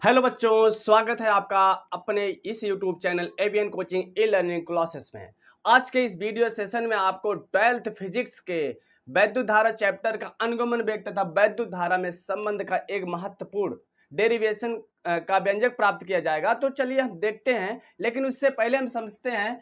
Hello बच्चों, स्वागत है आपका अपने इस YouTube channel AVN coaching e learning classes में। आज के इस वीडियो सेशन में आपको 12th फिजिक्स के वैद्युत धारा चैप्टर का अनुगमन वेग तथा वैद्युत धारा में संबंध का एक महत्वपूर्ण डेरिवेशन का व्यंजक प्राप्त किया जाएगा। तो चलिए हम देखते हैं, लेकिन उससे पहले हम समझते हैं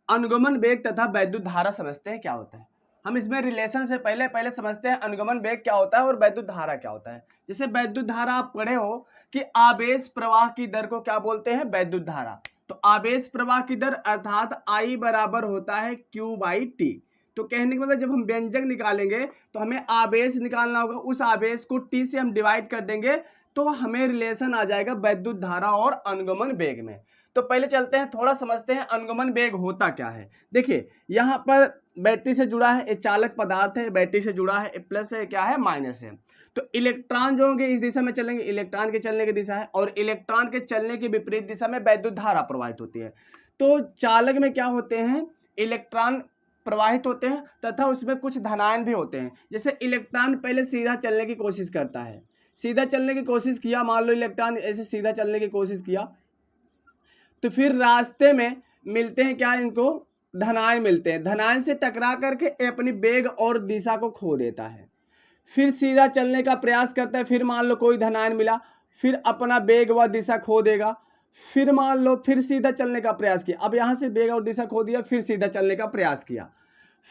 अनुगमन वेग तथा वैद्युत धारा समझते हैं क्या होता है। हम इसमें रिलेशन से पहले समझते हैं अनुगमन वेग क्या होता है और वैद्युत धारा क्या होता है। जैसे वैद्युत धारा आप पढ़े हो कि आवेश प्रवाह की दर को क्या बोलते हैं, वैद्युत धारा। तो आवेश प्रवाह की दर अर्थात I बराबर होता है Q/T। तो कहने का मतलब जब हम व्यंजक निकालेंगे तो हमें आवेश निकालना होगा, उस आवेश को T से हम डिवाइड कर देंगे तो हमें रिलेशन आ जाएगा वैद्युत धारा और अनुगमन वेग में। तो पहले चलते हैं, थोड़ा समझते हैं अनुगमन वेग होता क्या है। देखिए यहाँ पर बैटरी से जुड़ा है, एक चालक पदार्थ है, बैटरी से जुड़ा है, प्लस है, क्या है, माइनस है। तो इलेक्ट्रॉन जो होंगे इस दिशा में चलेंगे, इलेक्ट्रॉन के चलने की दिशा है, और इलेक्ट्रॉन के चलने की विपरीत दिशा में वैद्युत धारा प्रवाहित होती है। तो चालक में क्या होते हैं, इलेक्ट्रॉन प्रवाहित होते हैं तथा उसमें कुछ धनायन भी होते हैं। जैसे इलेक्ट्रॉन पहले सीधा चलने की कोशिश करता है, सीधा चलने की कोशिश किया, मान लो इलेक्ट्रॉन ऐसे सीधा चलने की कोशिश किया, तो फिर रास्ते में मिलते हैं क्या, इनको धनायन मिलते हैं। धनायन से टकरा करके अपनी वेग और दिशा को खो देता है। फिर सीधा चलने का प्रयास करता है, फिर मान लो कोई धनायन मिला, फिर अपना वेग व दिशा खो देगा। फिर मान लो फिर सीधा चलने का प्रयास किया, अब यहाँ से वेग और दिशा खो दिया, फिर सीधा चलने का प्रयास किया।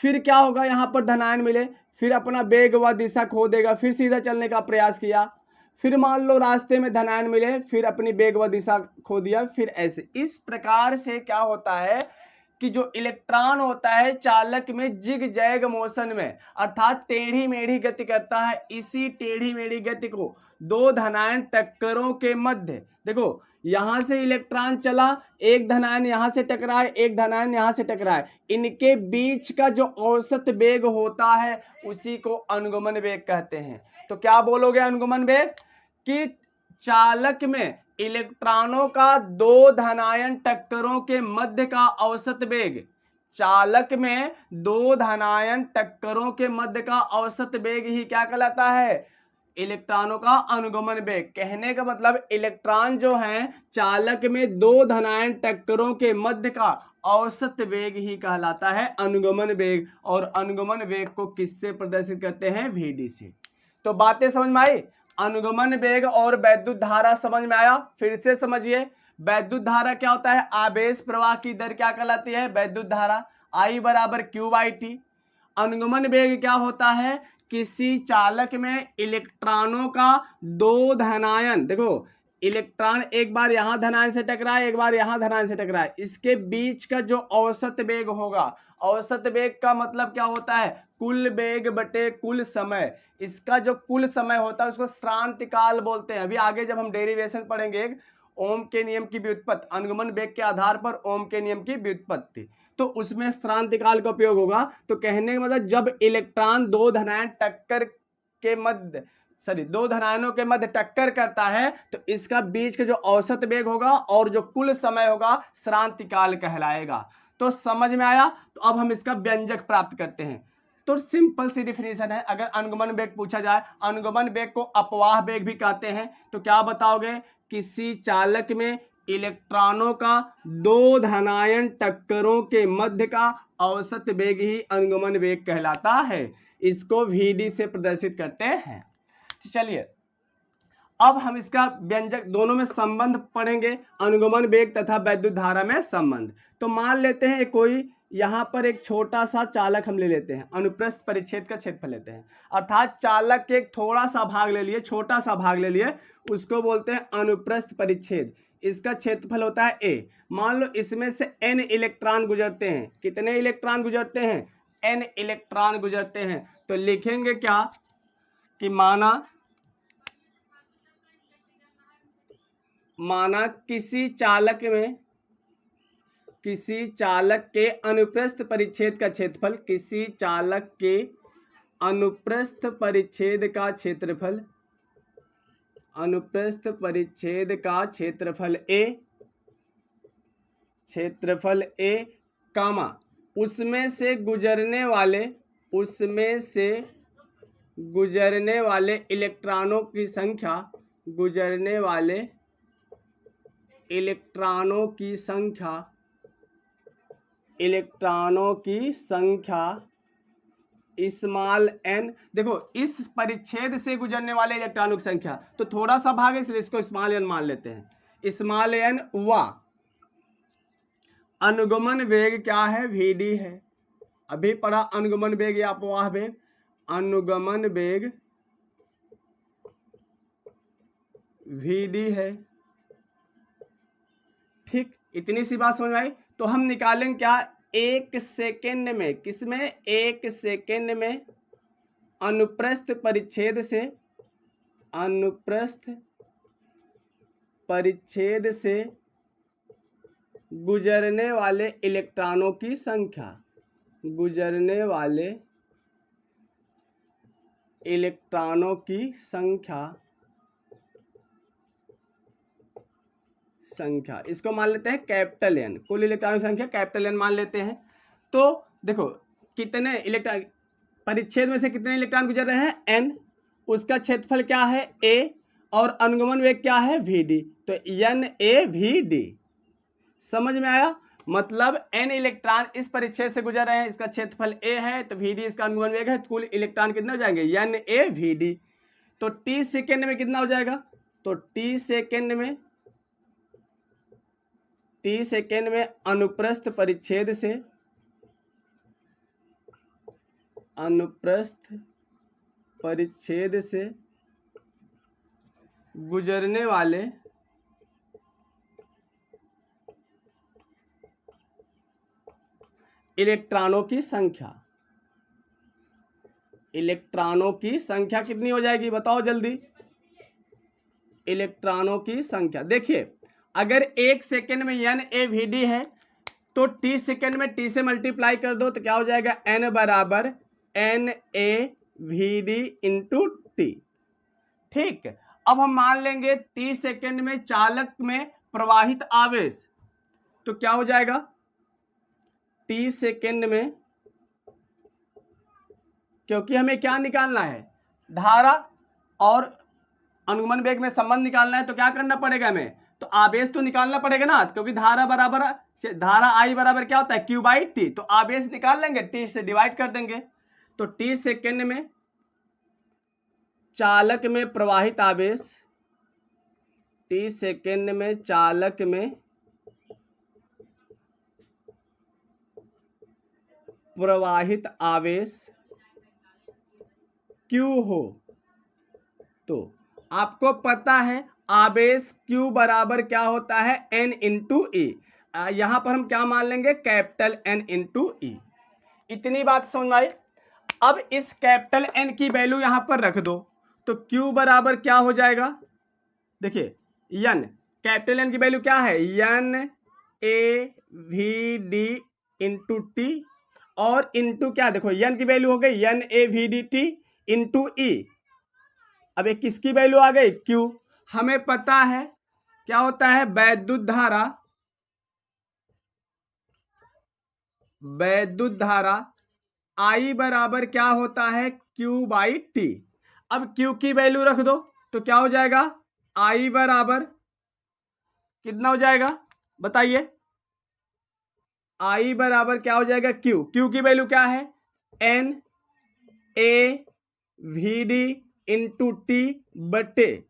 फिर क्या होगा, यहाँ पर धनायन मिले, फिर अपना वेग व दिशा खो देगा, फिर सीधा चलने का प्रयास किया। फिर मान लो रास्ते में धनायन मिले, फिर अपनी वेग व दिशा खो दिया, फिर ऐसे। इस प्रकार से क्या होता है कि जो इलेक्ट्रॉन होता है चालक में जिग जैग मोशन में अर्थात टेढ़ी मेढ़ी गति करता है। इसी टेढ़ी मेढ़ी गति को दो धनायन टक्करों के मध्य, देखो यहां से इलेक्ट्रॉन चला, एक धनायन यहां से टकराए, एक धनायन यहां से टकराए, इनके बीच का जो औसत वेग होता है उसी को अनुगमन वेग कहते हैं। तो क्या बोलोगे अनुगमन वेग, कि चालक में इलेक्ट्रॉनों का दो धनायन टक्करों के मध्य का औसत वेग, चालक में दो धनायन टक्करों के मध्य का औसत वेग ही क्या कहलाता है, इलेक्ट्रॉनों का अनुगमन वेग। कहने का मतलब इलेक्ट्रॉन जो हैं चालक में दो धनायन टक्करों के मध्य का औसत वेग ही कहलाता है अनुगमन वेग। और अनुगमन वेग को किससे प्रदर्शित करते हैं, Vd से। तो बातें समझ में आई, अनुगमन वेग और वैद्युत धारा समझ में आया। फिर से समझिए, वैद्युत धारा क्या होता है, आवेश प्रवाह की दर क्या कहलाती है, वैद्युत धारा, I बराबर Q/T। अनुगमन वेग क्या होता है, किसी चालक में इलेक्ट्रॉनों का दो धनायन, देखो इलेक्ट्रॉन एक बार यहां धनायन से टकराए, एक बार यहां धनायन से टकराए, इसके बीच का जो औसत वेग होगा, औसत वेग का मतलब क्या होता है, कुल वेग बटे कुल समय। इसका जो कुल समय होता है उसको श्रांतिकाल बोलते हैं। अभी आगे जब हम डेरिवेशन पढ़ेंगे ओम के नियम की व्युत्पत्ति, अनुगमन वेग के आधार पर ओम के नियम की व्युत्पत्ति, तो उसमें श्रांतिकाल का उपयोग होगा। तो कहने का मतलब जब इलेक्ट्रॉन दो धनायन टक्कर के मध्य दो धनायनों के मध्य टक्कर करता है तो इसका बीच का जो औसत वेग होगा और जो कुल समय होगा श्रांतिकाल कहलाएगा। तो समझ में आया। तो अब हम इसका व्यंजक प्राप्त करते हैं। तो सिंपल सी डिफिनेशन है, अगर अनुगमन वेग पूछा जाए, अनुगमन वेग को अपवाह वेग भी कहते हैं। तो क्या बताओगे, किसी चालक में इलेक्ट्रॉनों का दो धनायन टक्करों के मध्य का औसत वेग ही अनुगमन वेग कहलाता है। इसको Vd से प्रदर्शित करते हैं। चलिए अब हम इसका व्यंजक, दोनों में संबंध पढ़ेंगे, अनुगमन वेग तथा वैद्युत धारा में संबंध। तो मान लेते हैं कोई यहां पर एक छोटा सा चालक हम ले लेते हैं, अनुप्रस्थ परिच्छेद का क्षेत्रफल लेते हैं, अर्थात चालक के एक थोड़ा सा भाग ले लिए, छोटा सा भाग ले लिए, उसको बोलते हैं अनुप्रस्थ परिच्छेद। इसका क्षेत्रफल होता है A। मान लो इसमें से n इलेक्ट्रॉन गुजरते हैं, कितने इलेक्ट्रॉन गुजरते हैं, n इलेक्ट्रॉन गुजरते हैं। तो लिखेंगे क्या कि माना किसी चालक के अनुप्रस्थ परिच्छेद का क्षेत्रफल, किसी चालक के अनुप्रस्थ परिच्छेद का क्षेत्रफल, अनुप्रस्थ परिच्छेद का क्षेत्रफल A कामा उसमें से गुजरने वाले इलेक्ट्रॉनों की संख्या, गुजरने वाले इलेक्ट्रॉनों की संख्या स्मॉल n, देखो इस परिच्छेद से गुजरने वाले इलेक्ट्रॉनों की संख्या, तो थोड़ा सा भाग है इसलिए इसको स्मॉल n मान लेते हैं। स्मॉल n व अनुगमन वेग क्या है, vd है। अभी पढ़ा अनुगमन वेग या अपवाह वेग, अनुगमन वेग vd है। ठीक, इतनी सी बात समझ में आई। तो हम निकालेंगे क्या, एक सेकेंड में, किसमें, एक सेकेंड में अनुप्रस्थ परिच्छेद से गुजरने वाले इलेक्ट्रॉनों की संख्या, संख्या इसको मान लेते हैं कैपिटल N, कुल इलेक्ट्रॉनों की संख्या कैपिटल N मान लेते हैं। तो देखो कितने इलेक्ट्रॉन, परिच्छेद में से कितने इलेक्ट्रॉन गुजर रहे हैं, N, उसका क्षेत्रफल क्या है, A, और अनुगमन वेग क्या है, Vd, तो NaVd। समझ में आया, मतलब N इलेक्ट्रॉन इस परिच्छेद से गुजर रहे हैं, इसका क्षेत्रफल A है, तो Vd इसका अनुगमन वेग है, कुल इलेक्ट्रॉन कितने हो जाएंगे, NaVd। तो t सेकेंड में कितना हो जाएगा, तो t सेकेंड में अनुप्रस्थ परिच्छेद से गुजरने वाले इलेक्ट्रॉनों की संख्या कितनी हो जाएगी, बताओ जल्दी। इलेक्ट्रॉनों की संख्या, देखिए अगर एक सेकेंड में NaVd है तो t सेकेंड में t से मल्टीप्लाई कर दो तो क्या हो जाएगा, n बराबर NaVd इंटू t। ठीक, अब हम मान लेंगे t सेकेंड में चालक में प्रवाहित आवेश, तो क्या हो जाएगा, t सेकेंड में, क्योंकि हमें क्या निकालना है, धारा और अनुगमन वेग में संबंध निकालना है, तो क्या करना पड़ेगा हमें, तो आवेश तो निकालना पड़ेगा ना, क्योंकि धारा I बराबर क्या होता है, Q बाई टी, तो आवेश निकाल लेंगे, t से डिवाइड कर देंगे। तो t सेकेंड में चालक में प्रवाहित आवेश, t सेकेंड में चालक में प्रवाहित आवेश Q हो, तो आपको पता है आवेश Q बराबर क्या होता है, N इंटू E। यहां पर हम क्या मान लेंगे, कैपिटल N इंटू E। इतनी बात समझ में आई। अब इस कैपिटल N की वैल्यू यहां पर रख दो, तो Q बराबर क्या हो जाएगा, देखिए N, कैपिटल N की वैल्यू क्या है, NaVd इंटू टी, और इंटू क्या, देखो N की वैल्यू हो गई NaVdt इंटू E। अब एक किसकी वैल्यू आ गई, Q। हमें पता है क्या होता है, वैद्युत धारा I बराबर क्या होता है, Q बाई टी। अब Q की वैल्यू रख दो तो क्या हो जाएगा, I बराबर कितना हो जाएगा, बताइए, I बराबर क्या हो जाएगा, Q की वैल्यू क्या है, NaVd इंटू टी बटे,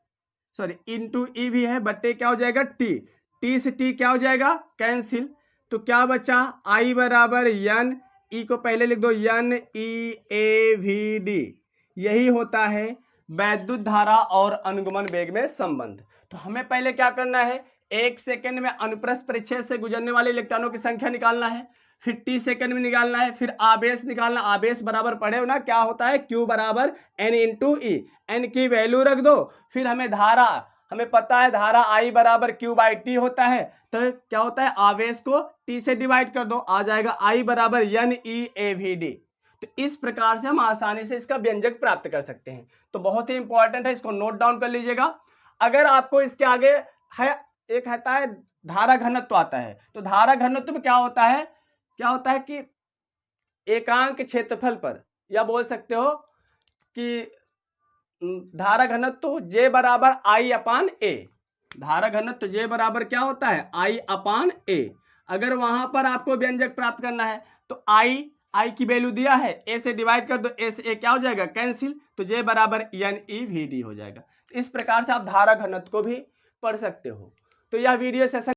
सॉरी इंटू ई भी है, बटे क्या हो जाएगा, टी से टी क्या हो जाएगा, कैंसिल, तो क्या बचा, I बराबर N, E को पहले लिख दो NeAVd। यही होता है वैद्युत धारा और अनुगमन वेग में संबंध। तो हमें पहले क्या करना है, एक सेकेंड में अनुप्रस्थ परिच्छेद से गुजरने वाले इलेक्ट्रॉनों की संख्या निकालना है, फिर t सेकेंड में निकालना है, फिर आवेश निकालना, आवेश बराबर पढ़े हो ना, क्या होता है, Q बराबर N इंटू E। N की वैल्यू रख दो, फिर हमें धारा, हमें पता है धारा I बराबर Q बाई टी होता है, तो क्या होता है, आवेश को t से डिवाइड कर दो, आ जाएगा I बराबर NeAVd। तो इस प्रकार से हम आसानी से इसका व्यंजक प्राप्त कर सकते हैं। तो बहुत ही इंपॉर्टेंट है, इसको नोट डाउन कर लीजिएगा। अगर आपको इसके आगे है, एक आता है धारा घनत्व आता है, तो धारा घनत्व में क्या होता है कि एकांक क्षेत्रफल पर, या बोल सकते हो कि धारा घनत्व J बराबर I अपान A। धारा घनत्व J बराबर क्या होता है, I/A। अगर वहां पर आपको व्यंजक प्राप्त करना है तो I की वैल्यू दिया है, A से डिवाइड कर दो, A से A क्या हो जाएगा, कैंसिल, तो J बराबर NeVd हो जाएगा। इस प्रकार से आप धारा घनत्व को भी पढ़ सकते हो। तो यह वीडियो सेशन